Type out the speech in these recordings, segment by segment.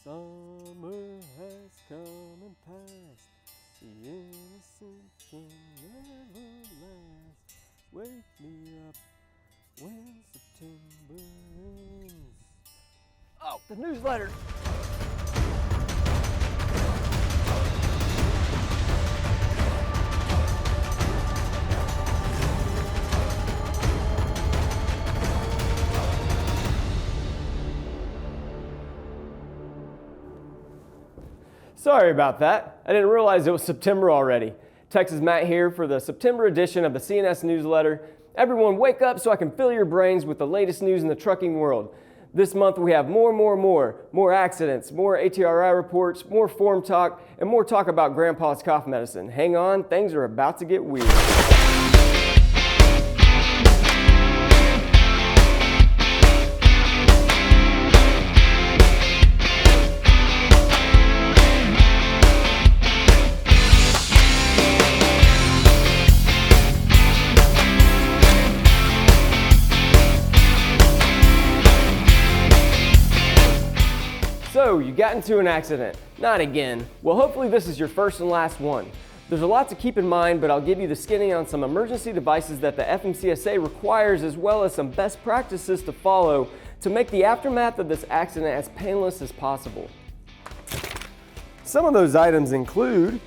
Summer has come and passed. The innocent can never last. Wake me up when September ends. Oh, the newsletter! Sorry about that. I didn't realize it was September already. Texas Matt here for the September edition of the CNS Newsletter. Everyone wake up so I can fill your brains with the latest news in the trucking world. This month we have more accidents, more ATRI reports, more form talk, and more talk about Grandpa's cough medicine. Hang on, things are about to get weird. So, you got into an accident. Not again. Well, hopefully this is your first and last one. There's a lot to keep in mind, but I'll give you the skinny on some emergency devices that the FMCSA requires, as well as some best practices to follow to make the aftermath of this accident as painless as possible. Some of those items include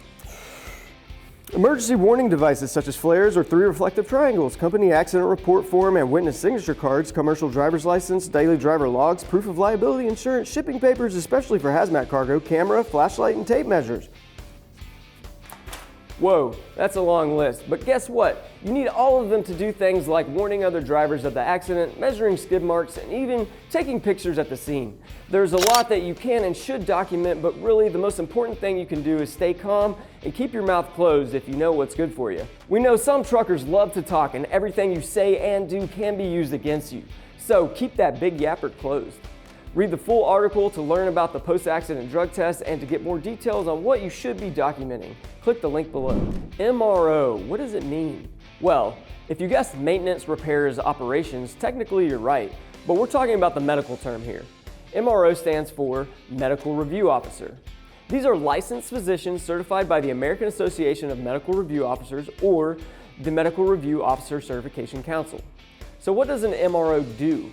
emergency warning devices such as flares or 3 reflective triangles, company accident report form and witness signature cards, commercial driver's license, daily driver logs, proof of liability insurance, shipping papers, especially for hazmat cargo, camera, flashlight, and tape measures. Whoa, that's a long list, but guess what? You need all of them to do things like warning other drivers of the accident, measuring skid marks, and even taking pictures at the scene. There's a lot that you can and should document, but really the most important thing you can do is stay calm and keep your mouth closed if you know what's good for you. We know some truckers love to talk, and everything you say and do can be used against you. So keep that big yapper closed. Read the full article to learn about the post-accident drug test and to get more details on what you should be documenting. Click the link below. MRO, what does it mean? Well, if you guessed maintenance, repairs, operations, technically you're right, but we're talking about the medical term here. MRO stands for Medical Review Officer. These are licensed physicians certified by the American Association of Medical Review Officers or the Medical Review Officer Certification Council. So what does an MRO do?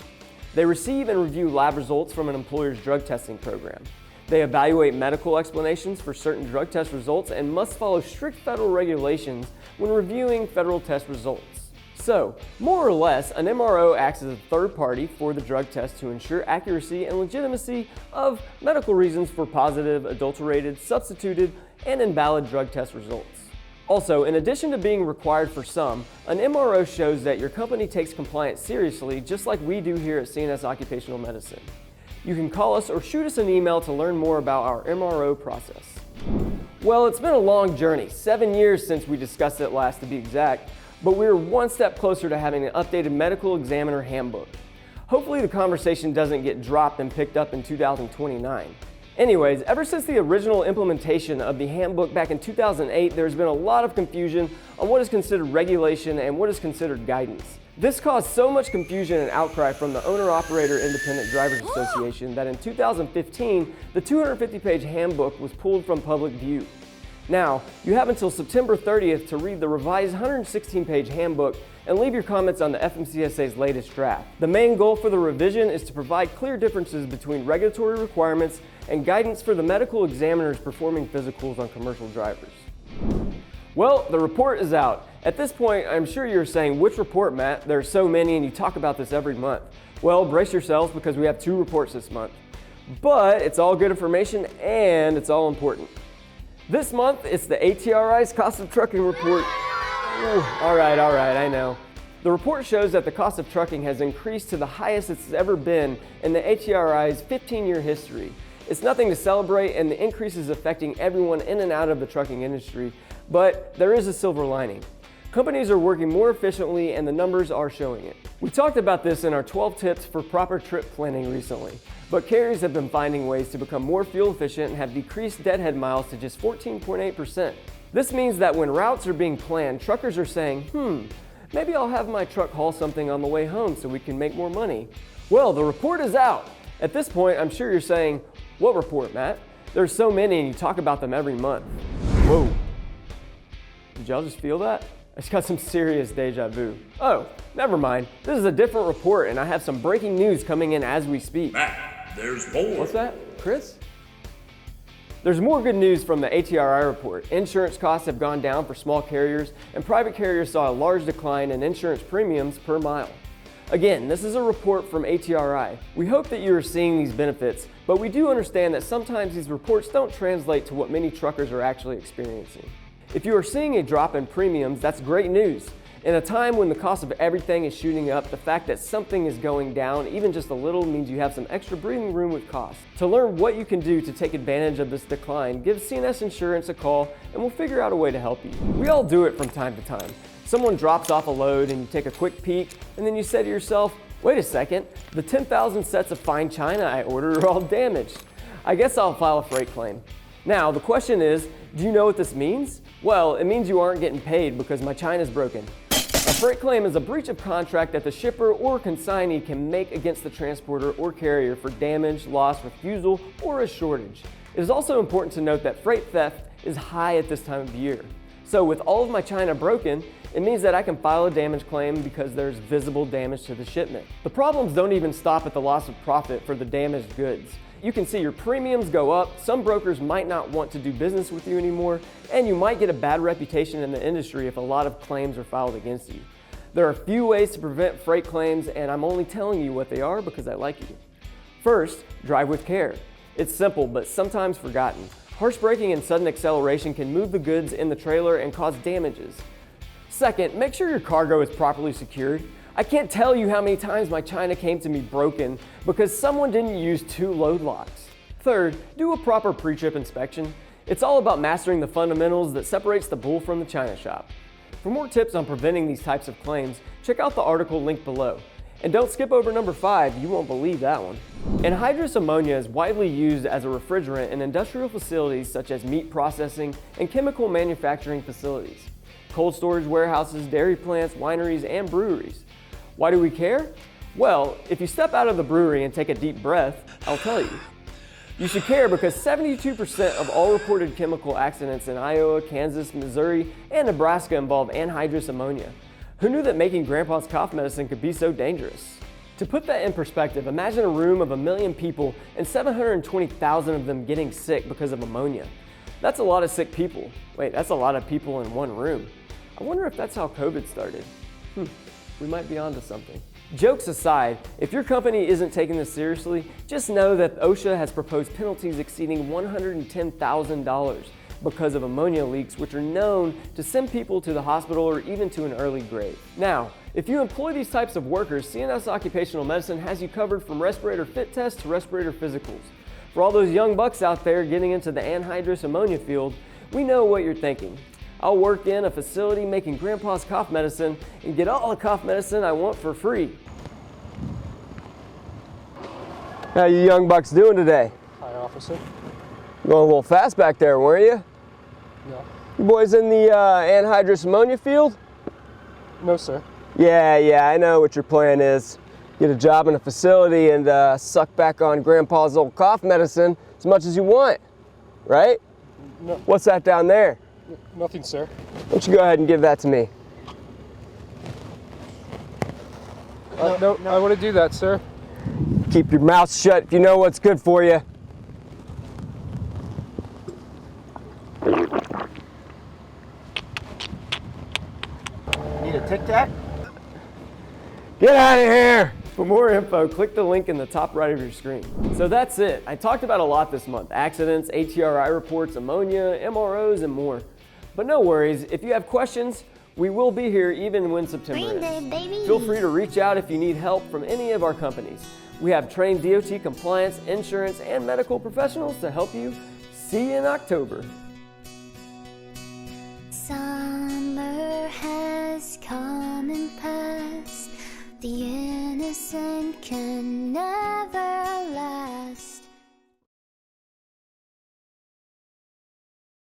They receive and review lab results from an employer's drug testing program. They evaluate medical explanations for certain drug test results and must follow strict federal regulations when reviewing federal test results. So, more or less, an MRO acts as a third party for the drug test to ensure accuracy and legitimacy of medical reasons for positive, adulterated, substituted, and invalid drug test results. Also, in addition to being required for some, an MRO shows that your company takes compliance seriously, just like we do here at CNS Occupational Medicine. You can call us or shoot us an email to learn more about our MRO process. Well, it's been a long journey, 7 years since we discussed it last to be exact, but we're one step closer to having an updated medical examiner handbook. Hopefully the conversation doesn't get dropped and picked up in 2029. Anyways, ever since the original implementation of the handbook back in 2008, there's been a lot of confusion on what is considered regulation and what is considered guidance. This caused so much confusion and outcry from the Owner-Operator Independent Drivers Association that in 2015, the 250-page handbook was pulled from public view. Now, you have until September 30th to read the revised 116-page handbook and leave your comments on the FMCSA's latest draft. The main goal for the revision is to provide clear differences between regulatory requirements and guidance for the medical examiners performing physicals on commercial drivers. Well, the report is out. At this point, I'm sure you're saying, which report, Matt? There are so many and you talk about this every month. Well, brace yourselves because we have 2 reports this month. But it's all good information and it's all important. This month, it's the ATRI's Cost of Trucking Report. Ooh, all right, I know. The report shows that the cost of trucking has increased to the highest it's ever been in the ATRI's 15-year history. It's nothing to celebrate, and the increase is affecting everyone in and out of the trucking industry, but there is a silver lining. Companies are working more efficiently and the numbers are showing it. We talked about this in our 12 tips for proper trip planning recently, but carriers have been finding ways to become more fuel efficient and have decreased deadhead miles to just 14.8%. This means that when routes are being planned, truckers are saying, maybe I'll have my truck haul something on the way home so we can make more money. Well, the report is out. At this point, I'm sure you're saying, What report, Matt? There's so many and you talk about them every month. Whoa. Did y'all just feel that? I just got some serious deja vu. Oh, never mind. This is a different report and I have some breaking news coming in as we speak. Matt, there's more. What's that, Chris? There's more good news from the ATRI report. Insurance costs have gone down for small carriers and private carriers saw a large decline in insurance premiums per mile. Again, this is a report from ATRI. We hope that you are seeing these benefits, but we do understand that sometimes these reports don't translate to what many truckers are actually experiencing. If you are seeing a drop in premiums, that's great news. In a time when the cost of everything is shooting up, the fact that something is going down, even just a little, means you have some extra breathing room with costs. To learn what you can do to take advantage of this decline, give CNS Insurance a call and we'll figure out a way to help you. We all do it from time to time. Someone drops off a load and you take a quick peek and then you say to yourself, wait a second, the 10,000 sets of fine china I ordered are all damaged. I guess I'll file a freight claim. Now, the question is, do you know what this means? Well, it means you aren't getting paid because my china's broken. A freight claim is a breach of contract that the shipper or consignee can make against the transporter or carrier for damage, loss, refusal, or a shortage. It is also important to note that freight theft is high at this time of year. So with all of my china broken, it means that I can file a damage claim because there's visible damage to the shipment. The problems don't even stop at the loss of profit for the damaged goods. You can see your premiums go up, some brokers might not want to do business with you anymore, and you might get a bad reputation in the industry if a lot of claims are filed against you. There are a few ways to prevent freight claims, and I'm only telling you what they are because I like you. First, drive with care. It's simple, but sometimes forgotten. Harsh braking and sudden acceleration can move the goods in the trailer and cause damages. Second, make sure your cargo is properly secured. I can't tell you how many times my china came to me broken because someone didn't use 2 load locks. Third, do a proper pre-trip inspection. It's all about mastering the fundamentals that separates the bull from the china shop. For more tips on preventing these types of claims, check out the article linked below. And don't skip over number 5, you won't believe that one. Anhydrous ammonia is widely used as a refrigerant in industrial facilities such as meat processing and chemical manufacturing facilities, cold storage warehouses, dairy plants, wineries, and breweries. Why do we care? Well, if you step out of the brewery and take a deep breath, I'll tell you. You should care because 72% of all reported chemical accidents in Iowa, Kansas, Missouri, and Nebraska involve anhydrous ammonia. Who knew that making grandpa's cough medicine could be so dangerous? To put that in perspective, imagine a room of 1 million people and 720,000 of them getting sick because of ammonia. That's a lot of sick people. Wait, that's a lot of people in one room. I wonder if that's how COVID started. We might be onto something. Jokes aside, if your company isn't taking this seriously, just know that OSHA has proposed penalties exceeding $110,000 because of ammonia leaks, which are known to send people to the hospital or even to an early grave. Now, if you employ these types of workers, CNS Occupational Medicine has you covered from respirator fit tests to respirator physicals. For all those young bucks out there getting into the anhydrous ammonia field, we know what you're thinking. I'll work in a facility making grandpa's cough medicine and get all the cough medicine I want for free. How you young bucks doing today? Hi, officer. Going a little fast back there, weren't you? No. You boys in the anhydrous ammonia field? No, sir. Yeah, I know what your plan is. Get a job in a facility and suck back on grandpa's old cough medicine as much as you want, right? No. What's that down there? Nothing, sir. Why don't you go ahead and give that to me? No, I want to do that, sir. Keep your mouth shut if you know what's good for you. Need a Tic Tac? Get out of here! For more info, click the link in the top right of your screen. So that's it. I talked about a lot this month. Accidents, ATRI reports, ammonia, MROs, and more. But no worries, if you have questions, we will be here even when September ends. Feel free to reach out if you need help from any of our companies. We have trained DOT compliance, insurance, and medical professionals to help you. See you in October. Summer has come and passed. The innocent can